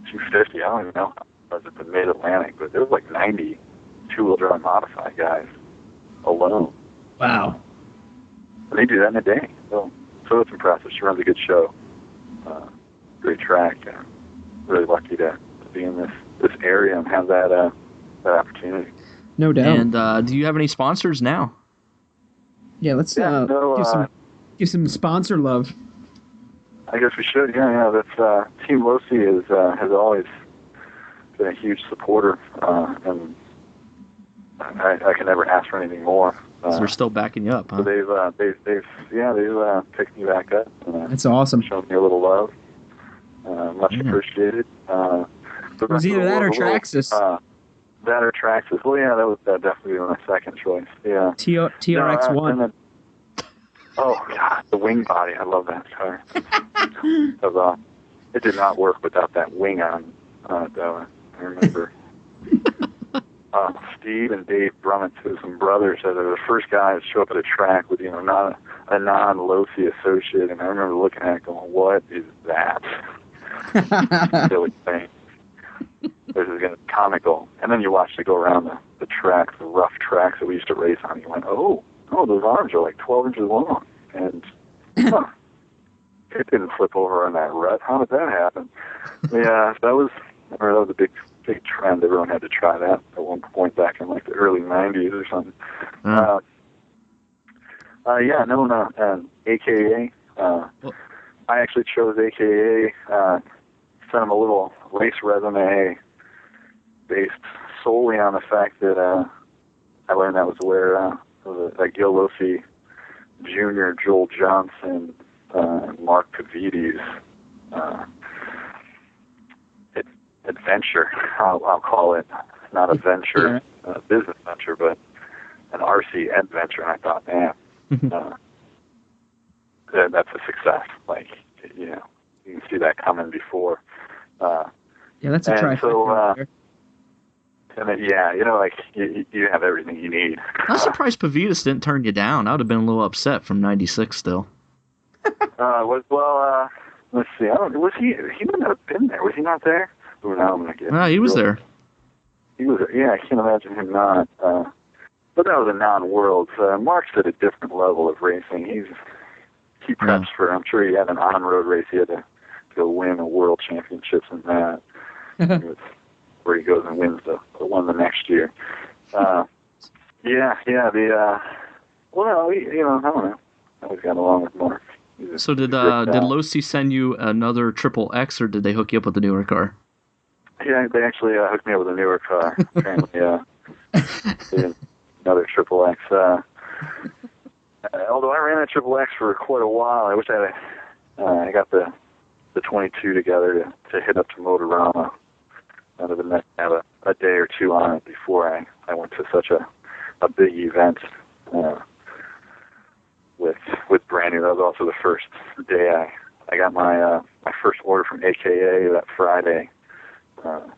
250. I don't even know how it was at the Mid-Atlantic, but there was like 90 two-wheel drive modified guys alone. Wow. And they do that in a day. So it's impressive. She runs a good show. Great track. Really lucky to be in this area and have that opportunity. No doubt. And do you have any sponsors now? Yeah, let's give some sponsor love. I guess we should. Yeah. That's Team Losi has always been a huge supporter, and I can never ask for anything more. So they're still backing you up, huh? So they've picked me back up. That's awesome. Shown me a little love. Much appreciated. It was either that or Traxxas. That or Traxxas. Well, yeah, that was definitely my second choice. Yeah. TRX-1. Oh, God, the wing body. I love that car. It did not work without that wing on it, though. I remember Steve and Dave Brummett, some brothers, that are the first guys to show up at a track with, not a non-Losi associate. And I remember looking at it going, what is that? Silly thing. This is going to be comical. And then you watched it go around the tracks, the rough tracks that we used to race on. You went, oh, those arms are like 12 inches long. And it didn't flip over on that rut. How did that happen? Yeah, that was a big trend. Everyone had to try that at one point back in like the early 90s or something. AKA. I actually chose AKA, sent them a little race resume based solely on the fact that I learned that was where Gil Losi Jr., Joel Johnson, Mark Pavides adventure, I'll call it, not a venture, business venture, but an RC adventure. And I thought, man, that's a success. Like, you can see that coming before. That's a trifecta. So, you have everything you need. I'm surprised Pavides didn't turn you down. I would have been a little upset from '96 still. Let's see. Was he? He wouldn't have been there. Was he not there? Oh, now I'm gonna get. No, he was there. He was. Yeah, I can't imagine him not. But that was a non-world. Mark's at a different level of racing. He preps for. I'm sure he had an on-road race. He had to go win a world championships in that. Where he goes and wins the one the next year. I don't know. I always got along with Mark. So did Losi send you another Triple X, or did they hook you up with the newer car? Yeah, they actually hooked me up with a newer car. Apparently, another Triple X. Although I ran a Triple X for quite a while, I wish I got the 22 together to hit up to Motorama. I would have been have a day or two on it before I went to such a big event with brand new. That was also the first day I got my first order from AKA that Friday. So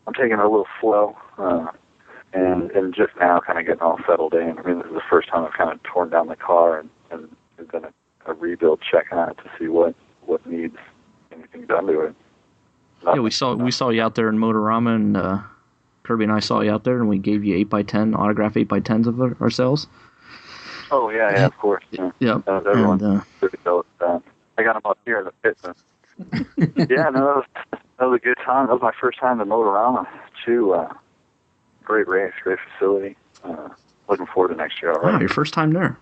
I'm taking it a little slow, and just now kind of getting all settled in. I mean, this is the first time I've kind of torn down the car and done a rebuild check on it to see what needs anything done to it. Yeah, we saw you out there in Motorama, and Kirby and I saw you out there, and we gave you 8x10 autograph 8x10s of ourselves. Oh yeah, of course. Yeah. Everyone. I got them up here in the pit. Yeah, no, That was a good time. That was my first time to Motorama, too. Great race, great facility. Looking forward to next year already. Wow, your first time there.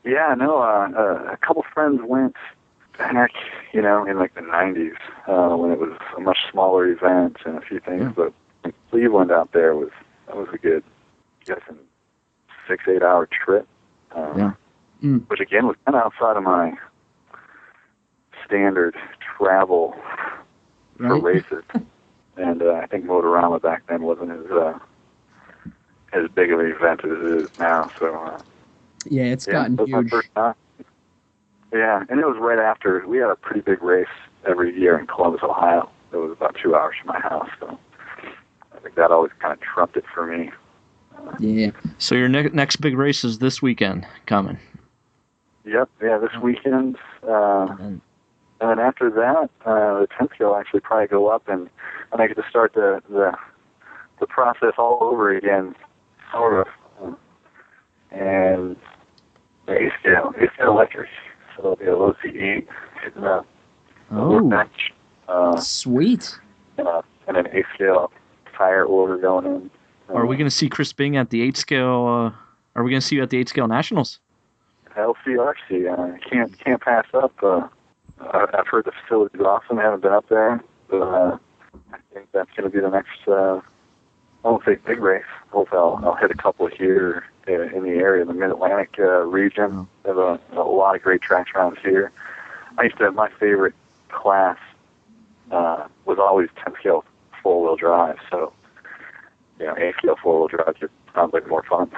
Yeah, no, a couple friends went back, in like the 90s, when it was a much smaller event and a few things, but Cleveland out there was a good, I guess, 6-8 hour trip. Which again was kind of outside of my standard travel for races. And I think Motorama back then wasn't as big of an event as it is now. So yeah, it's gotten huge. My first time. Yeah, and it was right after we had a pretty big race every year in Columbus, Ohio. It was about 2 hours from my house, so I think that always kind of trumped it for me. Yeah. So your next big race is this weekend coming. Yep. Yeah, this weekend. And then after that, the 10th scale will actually probably go up, and I get to start the process all over again, sort of. And the A scale electric. So it'll be a low C8 hitting a workbench. Sweet. And an A scale tire order going in. Are we going to see Chris Bing at the 8 scale? Are we going to see you at the 8 scale nationals? LCRC. Can't pass up. I've heard the facility's awesome. I haven't been up there, but I think that's going to be the next. I won't say big race. Hopefully, I'll hit a couple here in the area, in the Mid-Atlantic region. They have a lot of great tracks around here. I used to have my favorite class was always 10 scale 4-wheel drive. So, 8 scale 4-wheel drive just sounds like more fun.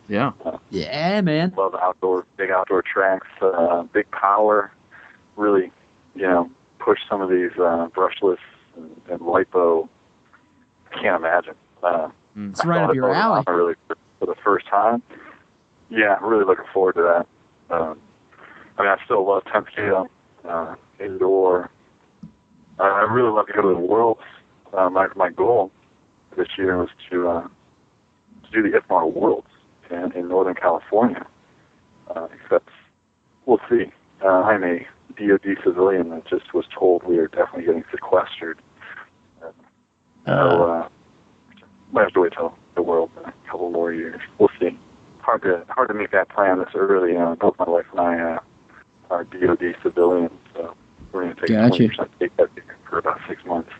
Yeah. Yeah, man. Love big outdoor tracks, big power. Really, push some of these brushless and lipo. I can't imagine. It's right up your alley. Really, for the first time. Yeah, I'm really looking forward to that. I still love 10 scale, indoor. I really love to go to the Worlds. My goal this year was to do the IFMAR Worlds in Northern California. Except, we'll see. I'm a DoD civilian that just was told we are definitely getting sequestered. So, might have to wait till the World in a couple more years. We'll see. Hard to make that plan this early. Both my wife and I are DoD civilians, so we're going to take a 20% pay cut for about 6 months.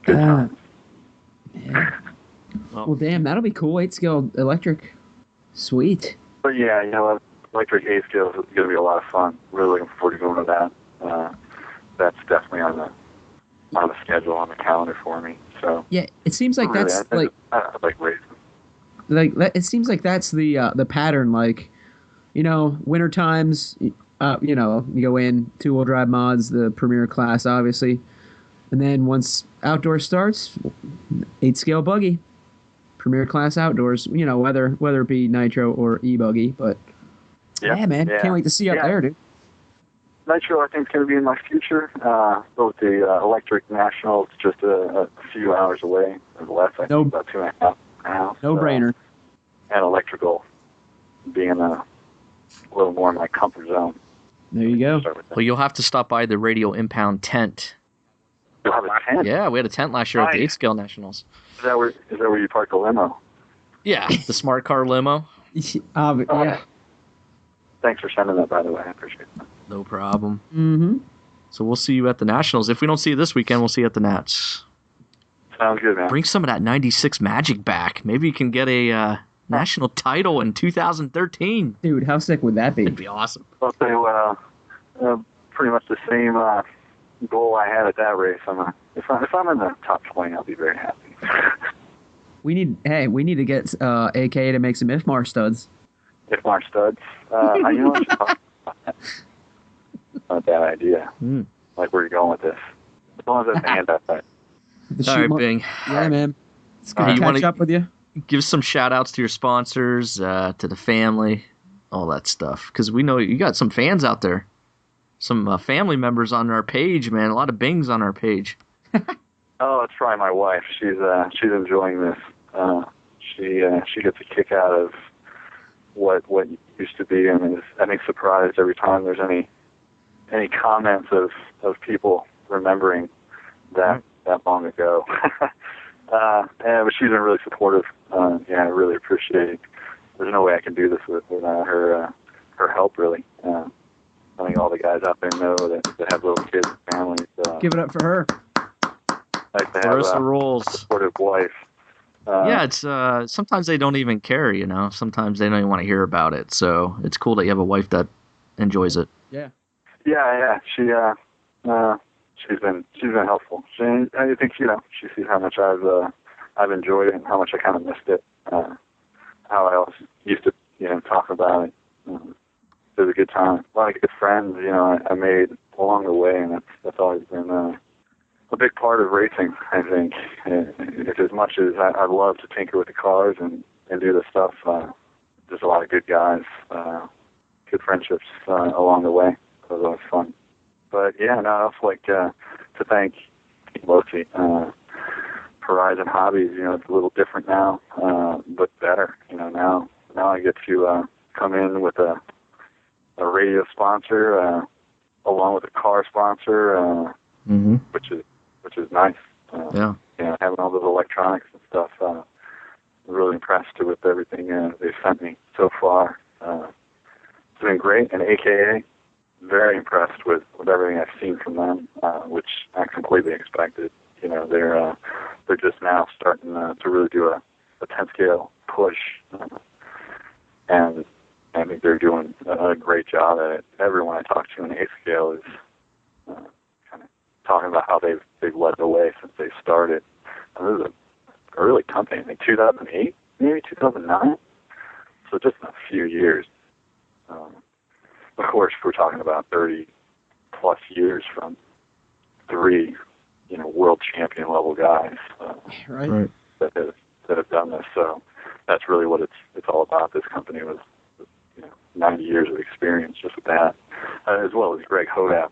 Good times. Yeah. Well, damn, that'll be cool. 8 scale electric. Sweet. But yeah, electric 8 scale is going to be a lot of fun. Really looking forward to going to that. That's definitely on the schedule, on the calendar for me. So yeah, it seems like really, that's I like racing. Like it seems like that's the pattern. Like, winter times, you go in 2-wheel drive mods, the premier class, obviously, and then once outdoor starts, 8 scale buggy, premier class outdoors. Whether it be nitro or e-buggy, but yeah, man, can't wait to see you up there, dude. Nitro, I think, is going to be in my future. Both the electric nationals, just a few hours away, or less. I think about 2.5 hours. No brainer. And electrical being a little more in my comfort zone. There you go. Well, you'll have to stop by the Radio Impound tent. You'll have a tent? Yeah, we had a tent last year at the 8 scale nationals. Is that where you park the limo? Yeah, the smart car limo. Yeah. Thanks for sending that, by the way. I appreciate that. No problem. Mm-hmm. So we'll see you at the Nationals. If we don't see you this weekend, we'll see you at the Nats. Sounds good, man. Bring some of that 96 magic back. Maybe you can get a national title in 2013. Dude, how sick would that be? It'd be awesome. I'll say, pretty much the same goal I had at that race. If I'm in the top 20, I'll be very happy. We need to get AK to make some IFMAR studs. IFMAR studs. I know what you're talking about. Not a bad idea. Like, where are you going with this? As long as I hand up that. All right, Bing. Yeah, man. It's good to catch up with you. Give some shout-outs to your sponsors, to the family, all that stuff. Because we know you got some fans out there. Some family members on our page, man. A lot of Bings on our page. Oh, it's probably my wife. She's enjoying this. She gets a kick out of what used to be, and is, I think, surprised every time there's any comments of people remembering that long ago. But she's been really supportive. I really appreciate it. There's no way I can do this without her help, really. I think all the guys out there know that have little kids and families. Give it up for her. Like to have a supportive wife. It's sometimes they don't even care, you know. Sometimes they don't even want to hear about it. So it's cool that you have a wife that enjoys it. Yeah. Yeah. She's been helpful. I think she sees how much I've enjoyed it and how much I kind of missed it. How I always used to talk about it. It was a good time. A lot of good friends I made along the way, and that's always been a big part of racing. I think it's as much as I love to tinker with the cars and do this stuff. There's a lot of good guys, good friendships along the way. It was always fun. But I also like to thank Losi. Horizon Hobbies, it's a little different now, but better. Now I get to come in with a radio sponsor, along with a car sponsor, which is nice. Having all those electronics and stuff. I'm really impressed with everything they've sent me so far. It's been great, and AKA very impressed with everything I've seen from them, which I completely expected. They're just now starting to really do a 10 scale push, and I think they're doing a great job at it. Everyone I talk to in 8 scale is kind of talking about how they've led the way since they started. And this is a early company, I think 2008, maybe 2009. So just in a few years. Of course, we're talking about 30 plus years from 3, world champion level guys right. that have done this. So that's really what it's all about. This company was 90 years of experience just with that, as well as Greg Hodap.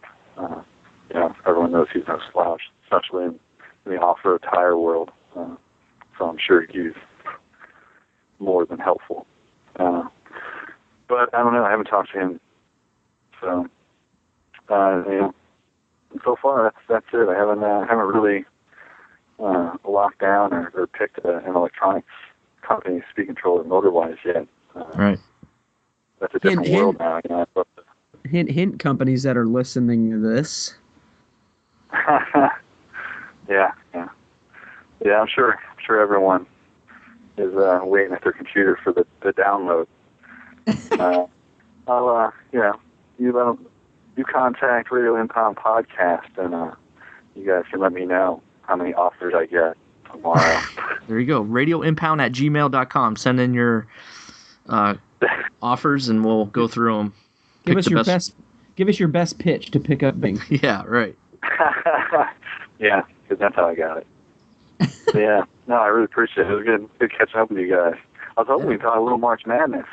Everyone knows he's no slouch, especially in the off-road tire world. So I'm sure he's more than helpful. But I don't know. I haven't talked to him. So, so far that's it. I haven't really locked down or picked an electronics company, speed controller, motor-wise yet. Right. That's a different world now. Hint companies that are listening to this. Yeah. I'm sure everyone is waiting at their computer for the download. You contact Radio Impound Podcast, and you guys can let me know how many offers I get tomorrow. There you go. RadioImpound@gmail.com. Send in your offers, and we'll go through them. Give us your best pitch to pick up Bing. Yeah, right. Yeah, because that's how I got it. Yeah, no, I really appreciate it. It was good catching up with you guys. I was hoping we'd talk a little March Madness.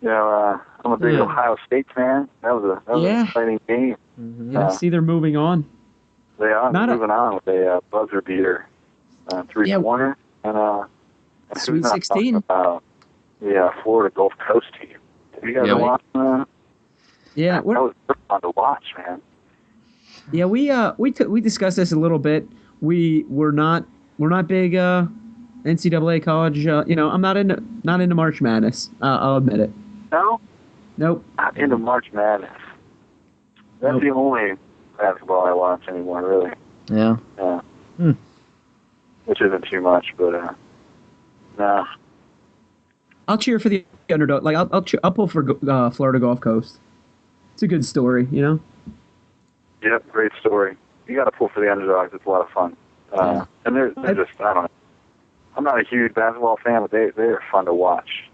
I'm a big Ohio State fan. That was an exciting game. Mm-hmm. Yeah, see, they're moving on. They are moving on with a buzzer beater, 3-pointer, and Sweet 16. Florida Gulf Coast team. Have you guys watched? Yeah, that was fun to watch, man. Yeah, we discussed this a little bit. We're not big NCAA college. I'm not into March Madness. I'll admit it. No. Nope. Not into March Madness. That's the only basketball I watch anymore, really. Yeah. Yeah. Which isn't too much, but nah. I'll cheer for the underdog. Like I'll pull for Florida Gulf Coast. It's a good story, Yep, great story. You got to pull for the underdogs. It's a lot of fun. And they're just, I don't know. I'm not a huge basketball fan, but they're fun to watch.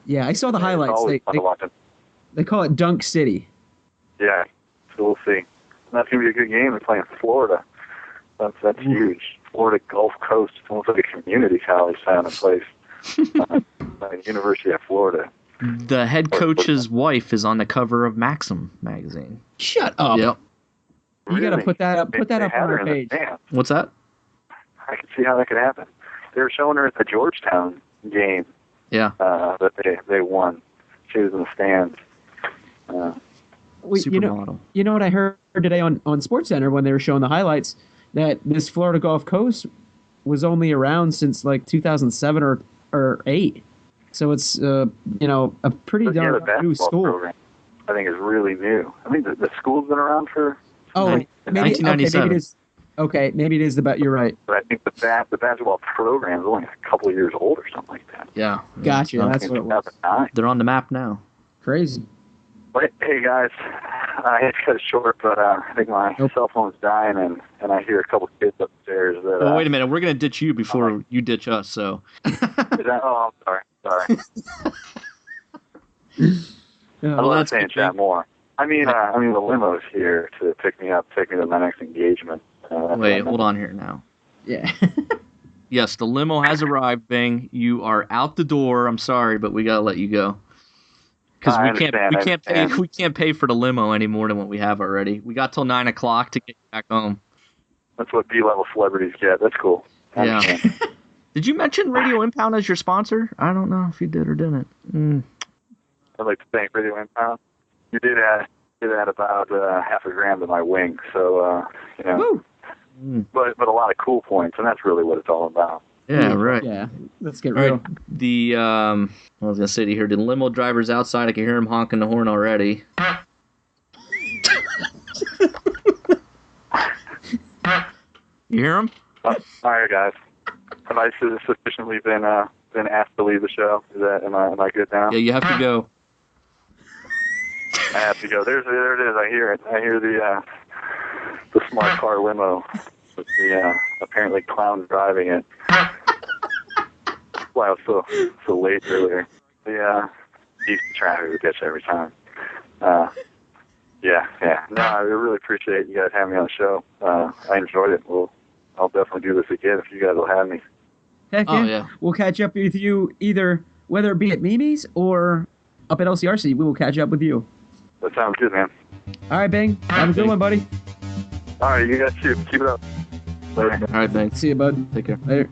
Yeah, I saw the highlights. It's always fun to watch them. They call it Dunk City. Yeah, so we'll see. That's going to be a good game. They're playing Florida. That's huge. Florida Gulf Coast. It's almost like a community college kind of place. University of Florida. The head coach's wife is on the cover of Maxim magazine. Shut up. Yep. You got to put that up. Put that up on our page. What's that? I can see how that could happen. They were showing her at the Georgetown game. Yeah. That they won. She was in the stands. Supermodel. You know what I heard today on SportsCenter when they were showing the highlights that this Florida Gulf Coast was only around since like 2007 or 8. So it's a pretty But, yeah, the darn new basketball school. program, I think, is really new. I think the school's been around for. Oh, maybe 1997. Maybe it is you're right. But I think the basketball program is only a couple of years old or something like that. Yeah. Gotcha. So That's what it was. 2009. they're on the map now. Crazy. But hey guys, I hate to cut it short, but I think my cell phone's dying, and I hear a couple kids upstairs that. Well, wait a minute. We're gonna ditch you before you ditch us. So. Is that, oh, I'm sorry. Yeah. I'd love that's to stay in good, chat more. I mean, the limo's here to pick me up, take me to my next engagement. Wait, hold on here now. Yeah. Yes, the limo has arrived, Bing. You are out the door. I'm sorry, but we gotta let you go. Because I we can't pay for the limo any more than what we have already. We got till 9 o'clock to get back home. That's what B-level celebrities get. That's cool. I Yeah. understand. Did you mention Radio Impound as your sponsor? I don't know if you did or didn't. I'd like to thank Radio Impound. You did add about $500,000 to my wing, so Woo. but a lot of cool points, and that's really what it's all about. Yeah, right. Yeah. Let's get All real. right. The I was gonna say to here, the limo driver's outside. I can hear him honking the horn already. You hear him? All right, guys. Have I sufficiently been asked to leave the show? Am I good now? Yeah, you have to go. I have to go. There it is. I hear it. I hear the smart car limo with the apparently clown driving it. That's why I was so late earlier. The decent traffic would catch every time. Yeah. No, I really appreciate you guys having me on the show. I enjoyed it. I'll definitely do this again if you guys will have me. Heck Oh, yeah. yeah. We'll catch up with you either, whether it be at Mimi's or up at LCRC. We will catch up with you. That sounds good, man. All right, Bing. Have a good one, buddy. All right, you guys too. Keep it up. Later. All right, thanks. See you, bud. Take care. Later.